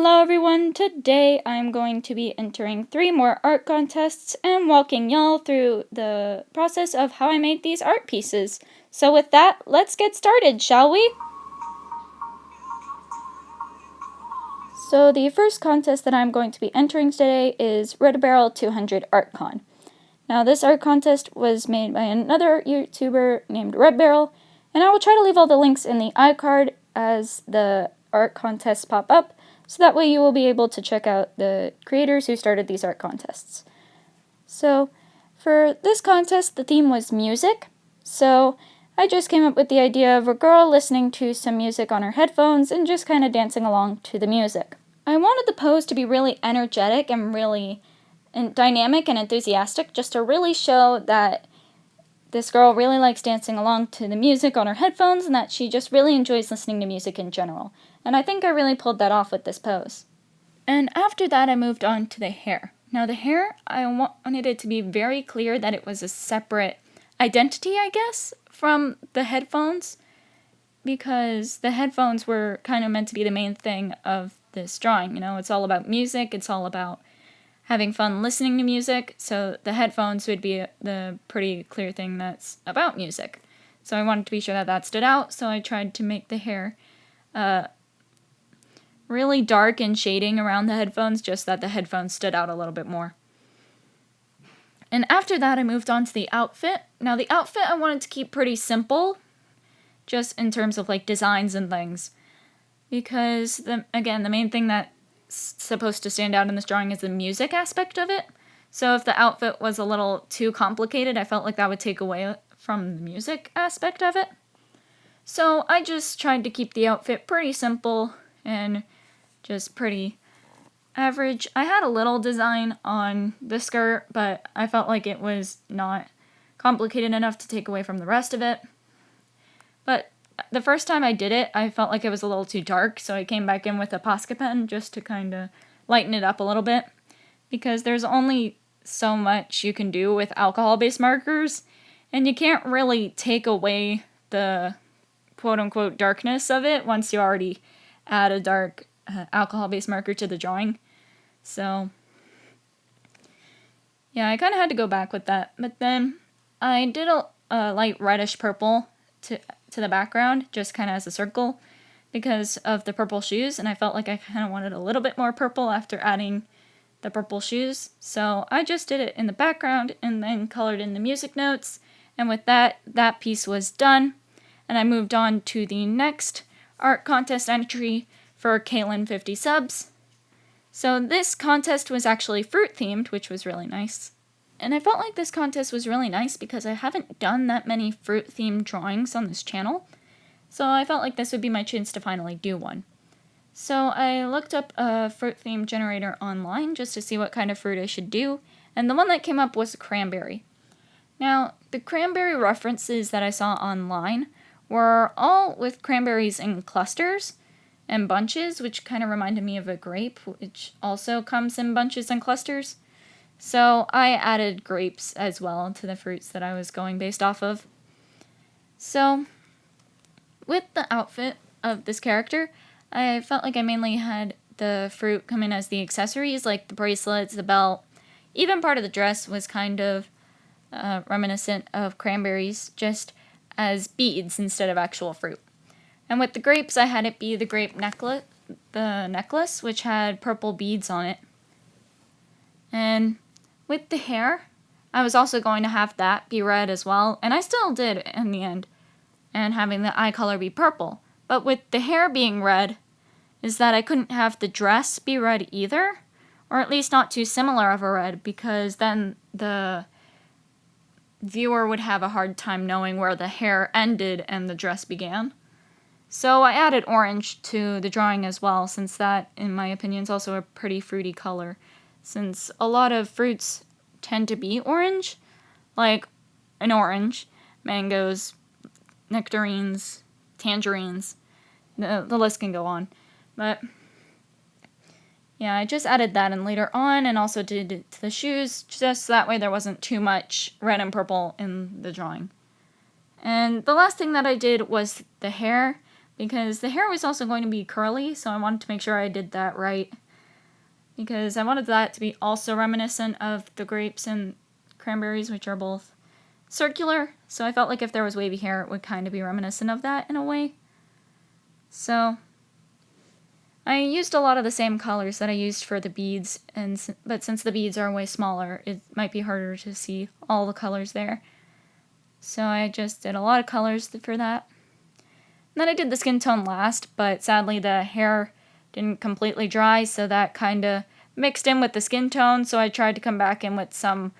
Hello everyone, today I'm going to be entering 3 more art contests and walking y'all through the process of how I made these art pieces. So with that, let's get started, shall we? So the first contest that I'm going to be entering today is Red Barrel 200 ArtCon. Now this art contest was made by another YouTuber named Red Barrel, and I will try to leave all the links in the iCard as the art contests pop up, so that way you will be able to check out the creators who started these art contests. So for this contest, the theme was music, so I just came up with the idea of a girl listening to some music on her headphones and just kind of dancing along to the music. I wanted the pose to be really energetic and really dynamic and enthusiastic, just to really show that this girl really likes dancing along to the music on her headphones and that she just really enjoys listening to music in general. And I think I really pulled that off with this pose. And after that, I moved on to the hair. Now the hair, I wanted it to be very clear that it was a separate identity, I guess, from the headphones, because the headphones were kind of meant to be the main thing of this drawing. You know, it's all about music, it's all about having fun listening to music, so the headphones would be the pretty clear thing that's about music. So I wanted to be sure that that stood out, so I tried to make the hair really dark and shading around the headphones, just that the headphones stood out a little bit more. And after that, I moved on to the outfit. Now the outfit I wanted to keep pretty simple, just in terms of like designs and things, because the main thing that supposed to stand out in this drawing is the music aspect of it. So if the outfit was a little too complicated, I felt like that would take away from the music aspect of it. So I just tried to keep the outfit pretty simple and just pretty average. I had a little design on the skirt, but I felt like it was not complicated enough to take away from the rest of it. But the first time I did it, I felt like it was a little too dark, so I came back in with a Posca pen just to kind of lighten it up a little bit, because there's only so much you can do with alcohol-based markers, and you can't really take away the quote-unquote darkness of it once you already add a dark alcohol-based marker to the drawing. So yeah, I kind of had to go back with that, but then I did a light reddish purple to the background, just kind of as a circle, because of the purple shoes, and I felt like I kind of wanted a little bit more purple after adding the purple shoes. So I just did it in the background and then colored in the music notes, and with that piece was done, and I moved on to the next art contest entry for Caitlin 50 subs. So this contest was actually fruit themed, which was really nice. And I felt like this contest was really nice because I haven't done that many fruit-themed drawings on this channel, so I felt like this would be my chance to finally do one. So I looked up a fruit-themed generator online just to see what kind of fruit I should do, and the one that came up was cranberry. Now, the cranberry references that I saw online were all with cranberries in clusters and bunches, which kind of reminded me of a grape, which also comes in bunches and clusters. So I added grapes as well to the fruits that I was going based off of. So with the outfit of this character, I felt like I mainly had the fruit come in as the accessories, like the bracelets, the belt. Even part of the dress was kind of reminiscent of cranberries, just as beads instead of actual fruit. And with the grapes, I had it be the grape necklace, which had purple beads on it. And with the hair, I was also going to have that be red as well, and I still did in the end, and having the eye color be purple. But with the hair being red, is that I couldn't have the dress be red either, or at least not too similar of a red, because then the viewer would have a hard time knowing where the hair ended and the dress began. So I added orange to the drawing as well, since that, in my opinion, is also a pretty fruity color, since a lot of fruits tend to be orange, like an orange, mangoes, nectarines, tangerines, the list can go on. But yeah, I just added that in later on, and also did it to the shoes, just that way there wasn't too much red and purple in the drawing. And the last thing that I did was the hair, because the hair was also going to be curly, so I wanted to make sure I did that right. Because I wanted that to be also reminiscent of the grapes and cranberries, which are both circular. So I felt like if there was wavy hair, it would kind of be reminiscent of that in a way. So I used a lot of the same colors that I used for the beads, but since the beads are way smaller, it might be harder to see all the colors there. So I just did a lot of colors for that. And then I did the skin tone last, but sadly the hair didn't completely dry, so that kind of mixed in with the skin tone, so I tried to come back in with some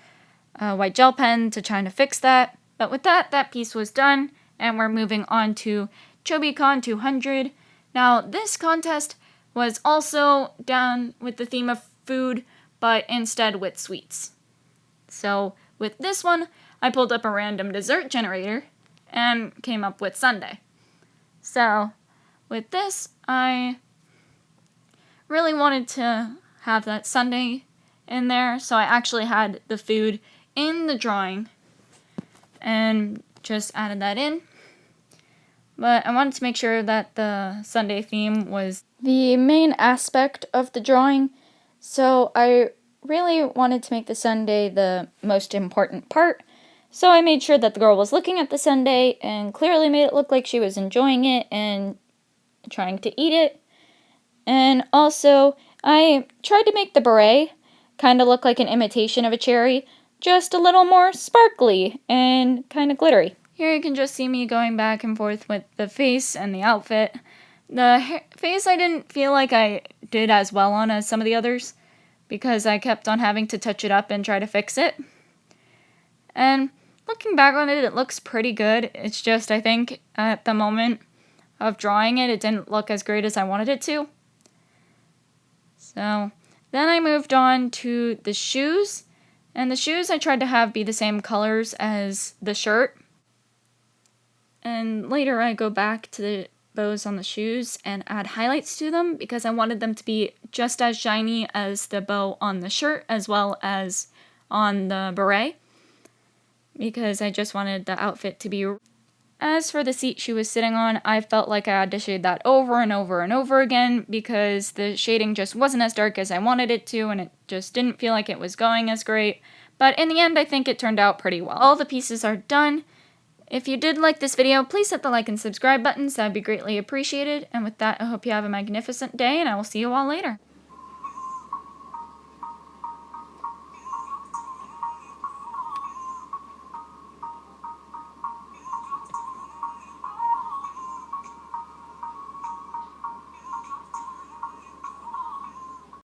white gel pen to try to fix that. But with that piece was done, and we're moving on to ChobiCon 200. Now, this contest was also done with the theme of food, but instead with sweets. So with this one, I pulled up a random dessert generator and came up with sundae. So with this, I really wanted to have that sundae in there, so I actually had the food in the drawing and just added that in. But I wanted to make sure that the sundae theme was the main aspect of the drawing, so I really wanted to make the sundae the most important part. So I made sure that the girl was looking at the sundae and clearly made it look like she was enjoying it and trying to eat it. And also, I tried to make the beret kind of look like an imitation of a cherry, just a little more sparkly and kind of glittery. Here you can just see me going back and forth with the face and the outfit. The face I didn't feel like I did as well on as some of the others, because I kept on having to touch it up and try to fix it. And looking back on it, it looks pretty good. It's just, I think, at the moment of drawing it, it didn't look as great as I wanted it to. So then I moved on to the shoes, and the shoes I tried to have be the same colors as the shirt. And later I go back to the bows on the shoes and add highlights to them because I wanted them to be just as shiny as the bow on the shirt as well as on the beret, because I just wanted the outfit to be. As for the seat she was sitting on, I felt like I had to shade that over and over and over again because the shading just wasn't as dark as I wanted it to, and it just didn't feel like it was going as great. But in the end, I think it turned out pretty well. All the pieces are done. If you did like this video, please hit the like and subscribe buttons. That would be greatly appreciated. And with that, I hope you have a magnificent day, and I will see you all later.